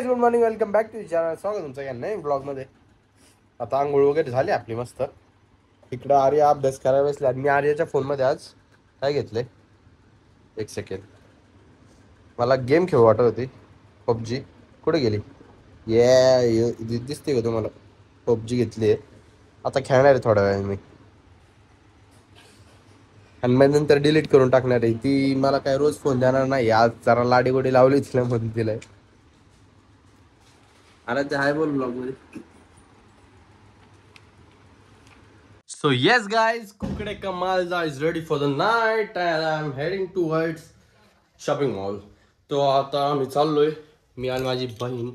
Good morning, welcome back to channel. स्वागत तुमचं या नवीन ब्लॉगमध्ये. आता आंघोळ वगैरे झाली आपली मस्त. इकडं आर्या अभ्यास करायला बसला. मी आर्याच्या फोनमध्ये आज काय घेतलंय, एक सेकंड, मला गेम खेळू वाटत होती. पबजी कुठे गेली? दिसते का तुम्हाला? पबजी घेतली आहे, आता खेळणार आहे थोड्या वेळ मी, आणि मग नंतर डिलीट करून टाकणार आहे. ती मला काय रोज फोन देणार नाही. आज जरा लाडीगोडी लावली तिला म्हणून दिलाय. आराध्य हाय बोल ब्लॉग मध्ये. So yes guys, Kukde Kamalza is ready for the night and I'm heading towards shopping mall. तो आता आम्ही चाललोय, मी आणि माझी बहीण.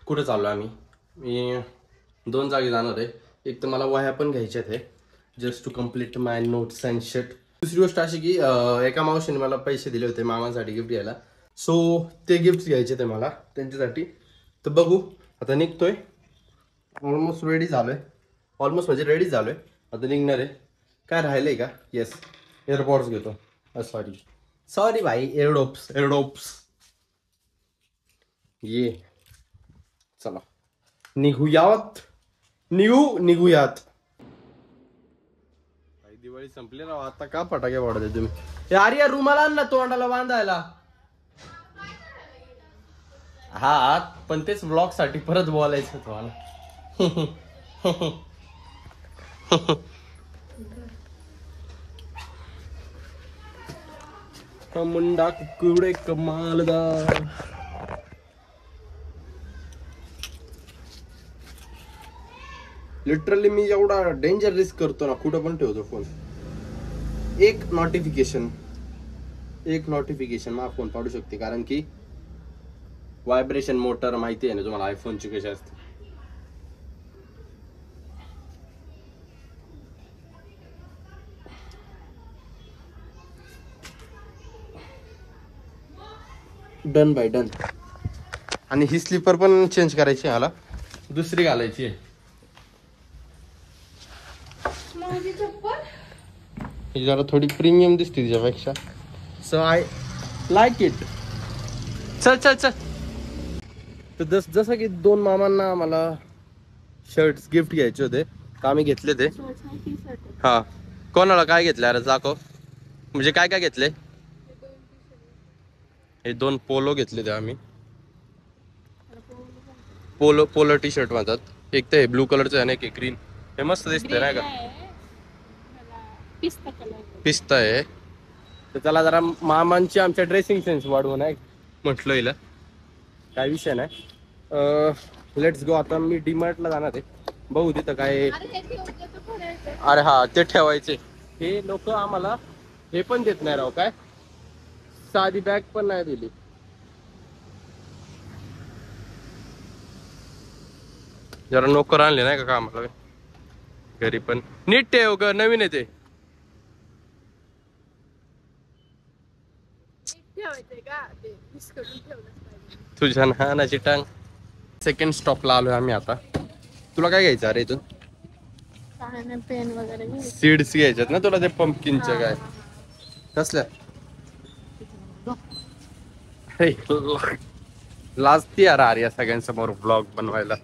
कुठे चाललोय आम्ही? मी दोन जागी जाणार आहे. एक तर मला वह्या पण घ्यायच्या आहेत, just to complete my notes and sheet. दुसरी गोष्ट अशी की एका मावशीने मला पैसे दिले होते मामासाठी गिफ्ट घ्यायला. सो ते गिफ्ट घ्यायचे ते मला त्यांच्यासाठी. तर बघू, आता निघतोय. ऑलमोस्ट रेडी झालोय, ऑलमोस्ट म्हणजे रेडी झालोय. आता निघणार आहे. काय राहिलंय का? येस, एअरपॉड्स घेतो. सॉरी भाई, एअरडोप्स ये. चला निघूयात. दिवाळी संपली ना आता, का फटाके वाढते तुम्ही? यार या रुमाला आण ना तोंडाला बांधायला. हा पण तेच ब्लॉग साठी परत बोलायचं तुम्हाला. मुंडा कुकडे कमालदार. लिटरली मी एवढा डेंजर रिस्क करतो ना, कुठं पण ठेवतो फोन. एक नोटिफिकेशन माझा फोन पाडू शकते, कारण की व्हायब्रेशन मोटर माहिती आहे ना तुम्हाला आयफोनची कशी असते. Done by done. आणि ही स्लीपर पण चेंज करायची, मला दुसरी घालायची आहे. ही जरा थोडी प्रीमियम दिसते तिच्यापेक्षा. So I like it. चल. तर जसं की दोन मामांना मला शर्ट्स गिफ्ट घ्यायचे होते, तर आम्ही घेतले ते. हा, कोणाला काय घेतलं अरे दाखव. म्हणजे काय काय घेतले? हे दोन पोलो घेतले ते आम्ही. पोलो टी शर्ट म्हणतात. एक तर हे ब्लू कलरचं आहे, एक ग्रीन. हे मस्त दिसतंय नाही का? पिस्ता आहे. तर त्याला जरा मामांची आमच्या ड्रेसिंग सेन्स वाढवून आहे म्हटलं हिला, काय विषय नाही. Let's go. आता मी डीमार्टला जाणार आहे, बघू तिथं काय. अरे हा, ते ठेवायचे. हे लोक आम्हाला हे पण देत नाही राव, काय साधी बॅग पण नाही दिली. जरा नोकर आणले नाही का कामाला घरी, पण नीट ठेव ग, नवीन आहे ते. तुझ्या नानाची टांग. सेकंड स्टॉपला आलोय आम्ही आता. तुला काय घ्यायचं अरे इथून? पेन वगैरे सीड्स घ्यायच्यात ना तुला, ते पंपकिनच्या काय कसल्या? लाजती यार या सगळ्यांसमोर ब्लॉग बनवायला.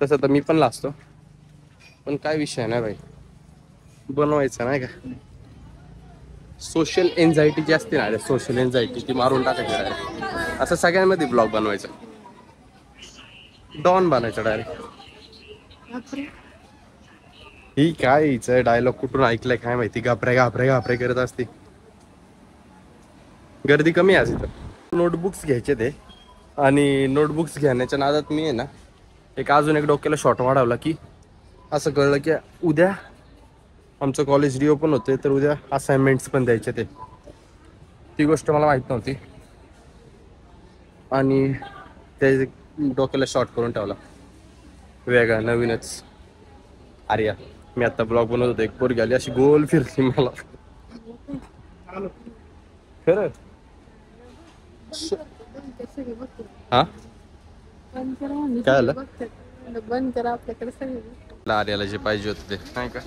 तसं तर मी पण लाजतो, पण काय विषय नाही भाई, बनवायचं नाही का. सोशल एन्झायटी जी असते ना, सोशल एन्झायटी ती मारून टाकायची. असं सगळ्यांमध्ये ब्लॉग बनवायचा, डॉन बनायचं डायरेक्ट. ही काय हिचं डायलॉग कुठून ऐकलंय काय माहिती. घाबरे करत असते. गर्दी कमी आहे इथं. नोटबुक्स घ्यायचे ते, आणि नोटबुक्स घेण्याच्या नादात मी आहे ना अजून एक डोक्याला शॉट वाढवला, की असं कळलं की उद्या आमचं कॉलेज रिओपन होते, तर उद्या असाइनमेंट्स पण द्यायचे ते. ती गोष्ट मला माहित नव्हती, आणि ते डोक्याला शॉर्ट करून ठेवला. वेगळा नवीनच. अरे मी आता ब्लॉग बनवत होतो, एक पोरगी आली अशी गोल फिरली मला. खरं हा काय आलं? बंद करा, आपल्याकडे सगळे आर्याला जे पाहिजे होतं ते नाही का?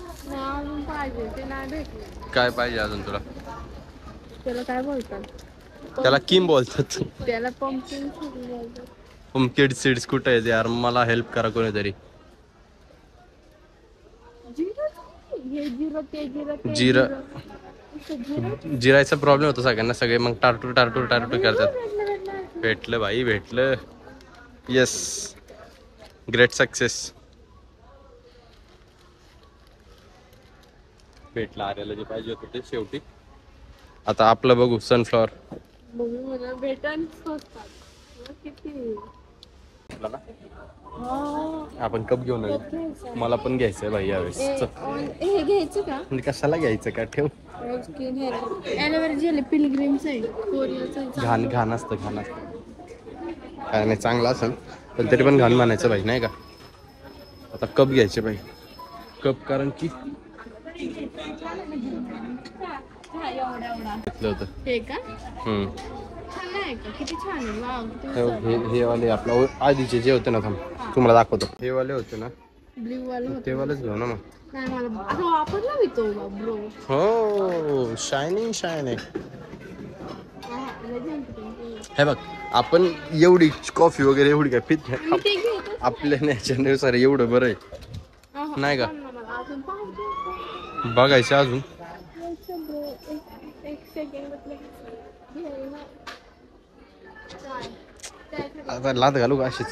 पाहिजे ते नाही भेटले. काय पाहिजे अजून तुला? त्याला काय बोलतात? त्याला किम बोलतात. त्याला पंपकिन बोलतात. किड्स सीड्स कुठे आहेत यार, मला हेल्प करा कोणीतरी. हे जिरं ते जिरं ते जिरं जिरं. जिरायचा प्रॉब्लेम होतो सगळ्यांना, सगळे मग टारटूर टारटूर टारटूर करतात. भेटलं. भेटलं भाई भेटलं. Yes, great success. भेटलं आर्याला जे पाहिजे होतं ते शेवटी. आता आपलं बघू सनफ्लॉवर. बघू मला भेटन स्वस्तात. किती आपण कप घेऊन आलो. मला पण घ्यायचंय भाई यावेळेस. हे घ्यायचं का? म्हणजे कशाला घ्यायचं का, ठेव. ॲलोवेरा जेल पिलग्रिमचं आहे, कोरियाचं आहे. घाण घाण असतं, घाण असतं. काय नाही, चांगलं असेल पण तरी पण घाण म्हणायचं भाई, नाही का. आता कप घ्यायचे भाई, कप, कारण की घेतलं होतं. हे का? छान आहे का? किती छान आहे. वाव, किती मस्त. हे वाले आपल्या आधीचे जे होते ना, थांब तुम्हाला दाखवतो. हे वाले होते ना, ब्ल्यू वाला ते वालेच घेऊ ना मग. नाही मला आता वापरला मी तो ब्रो. हो, शायनिंग शायनिंग. हे बघ, आपण एवढी कॉफी वगैरे एवढी काय पित नाही, आपल्या नेचरनुसार एवढं बरं आहे, नाही का. बघायचं अजून. आता लात घालू का अशीच.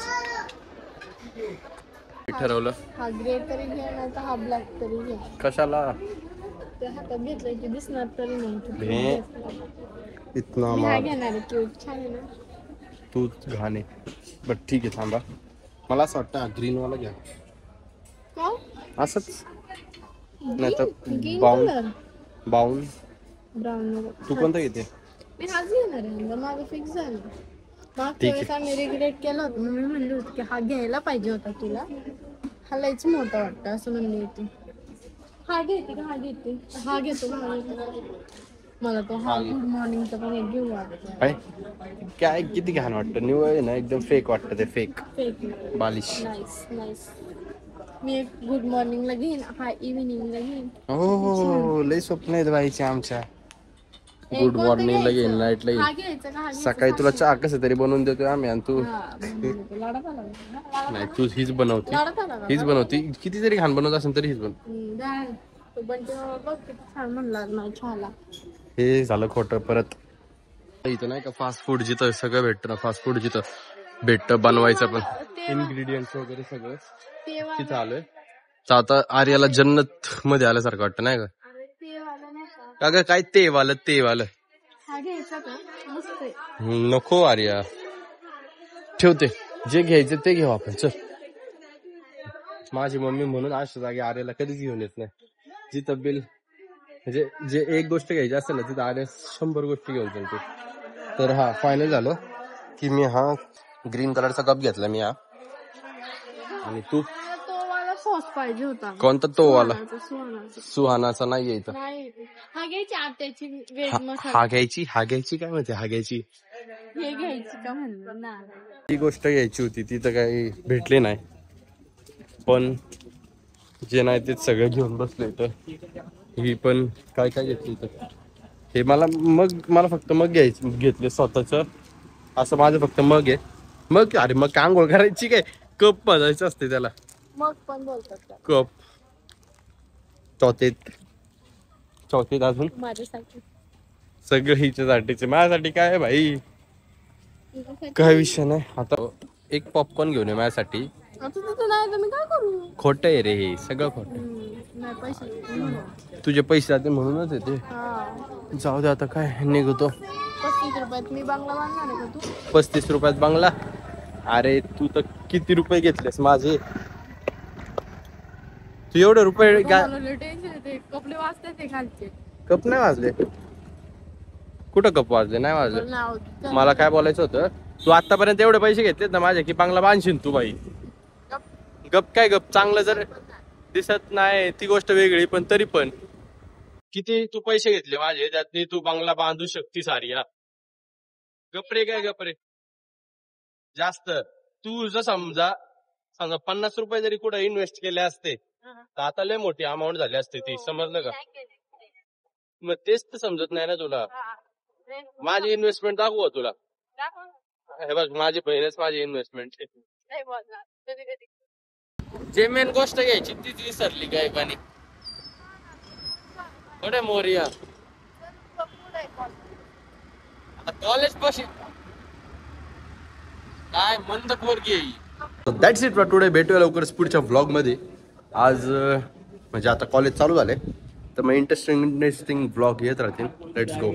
ठरवलं हा ग्रे तरी घे ना, तर हा ब्लॅक तरी घे. कशाला. ते हातात घेतलं की दिसणार तरी नाही. इतना मी हा घेणार आहे, क्यूट छान आहे ना. तू घाणे, बट ठीक आहे, थांबा. मला असं वाटतं ग्रीन वाला घ्या. का? असंच नाही तर ग्रीन बाऊन कलर, बाऊन. ब्राऊन. तू कोणतं घेते. मी हाच घेणार आहे, माझं फिक्स झालं. मागच्या वेळेस आम्ही रिग्रेट केलं होतं, मी म्हणली होती की हा घ्यायला पाहिजे होता तुला, हा लयच मोठा वाटतं असं म्हणली होती. हा घेते का? हा घेते, हा घेतो का? हा घेतो. मला तो हा गुड मॉर्निंगचा पण एक घेऊ वाटतं. काय किती घाण वाटतं, निवळ आहे ना, एकदम फेक वाटतं ते, फेक फेक बालिश. Nice nice. मी एक गुड मॉर्निंगला घेईन, हा इव्हिनिंगला घेईन. हो, लय स्वप्न आहेत बाईचे आमच्या. एक गुड कोणतं मॉर्निंगला घ्यायचं? येईल, नाईटला हा येईल, घ्यायचा का? हा घ्यायचा? सकाळी तुला चहा कसं तरी बनवून देतोय आम्ही, आणि तू लाडात आला का? नाही, तू हीच बनवते, लाडात आला का? हीच बनवते. किती जरी घाण बनवत असेल तरी हीच बनव. तो बंटी बघ किती छान म्हणला नाही छाला. हे झालं खोटं. परत इथं नाही का फास्ट फूड, जिथं सगळं भेटतं ना, फास्ट फूड जिथं भेटतं बनवायचं पण, इन्ग्रेडियंट्स वगैरे सगळं तिथं आलोय. तर आता आर्याला जन्नत मध्ये आल्यासारखं वाटतं, नाही का. का ग, काय ते वालं हा घ्यायचा का? मस्त आहे. नको आर्या, ठेवते. जे घ्यायचं ते घेऊ आपण, चल. माझी मम्मी म्हणून अशा जागी आर्याला कधीच घेऊन येत नाही. जिथं बिल म्हणजे जे एक गोष्ट घ्यायची असेल ना, तिथं आर्या 100 गोष्टी घेऊन चालते. तर हा फायनल झालं की मी हा ग्रीन कलरचा कप घेतला मी, हा. आणि तू तो वाला सॉस पाहिजे होता. कोणता तो वाला? सुहानाचा. सुहानाचा नाही इथं. नाही, हा घ्यायची आत्याची वेज मसाला. हा घ्यायची काय म्हणते, हा घ्यायची. हे घ्यायची का म्हणलं ना. ती गोष्ट घ्यायची होती, ती तर काही भेटली नाही. पण जे नाही ते सगळं घेऊन बसले. तर ही पण काय घेतली तर हे मला फक्त मग घेतले स्वतःच. असं माझं फक्त मग आहे. मग अरे मग काय आंघोळ करायची काय, कप बजायचं असते त्याला. मग पण बोलतात कप चौथीत अजून माझ्यासाठी सगळं हिच्यासाठीच. माझ्यासाठी काय आहे भाई, काय विषय नाही. आता एक पॉपकॉर्न घेऊन ये माझ्यासाठी. आता तिथं नाही तर मी काय करू. खोटं आहे रे हे सगळं, खोटं. नाही पैसे तुझे पैसे जाते म्हणूनच येते. जाऊ दे आता, काय निघतो. 35 रुपयात मी बंगला बांधणार आहे का तू? 35 रुपयात बंगला. अरे तू तर किती रुपये घेतलेस माझे. तू एवढे रुपये टेन्शन येते, कपडे वाजतात ते खालचे. कप नाही वाजले. कुठं कप वाजले, नाही वाजले. मला काय बोलायचं होतं, तू आतापर्यंत एवढे पैसे घेतलेत ना माझे की बंगला बांधशील तू बाई. गप काय गप, चांगलं जर दिसत नाही ती गोष्ट वेगळी, पण तरी पण किती तू पैसे घेतले माझे, त्यातनी तू बंगला बांधू शकतीस आर्या. गपरे काय गपरे जास्त. तू जर समजा 50 रुपये जरी कुठं इन्व्हेस्ट केले असते तर आता लय मोठी अमाऊंट झाली असते ती, समजलं का. मग तेच तर समजत नाही ना तुला. माझी इन्व्हेस्टमेंट दाखवू तुला. हे बघ माझी बहीणच माझी इन्व्हेस्टमेंट आहे. नाही बोलणार कधी कधी. जे मेन गोष्ट घ्यायची तीच विसरली काय पाणी. कुठे मोरिया कॉलेज पाशी काय मंद पोरगी आहे. That's it for today. भेटूया लवकरच पुढच्या व्लॉग मध्ये. आज म्हणजे आता कॉलेज चालू झाले तर मग इंटरेस्टिंग व्लॉग येत राहतील. Let's go.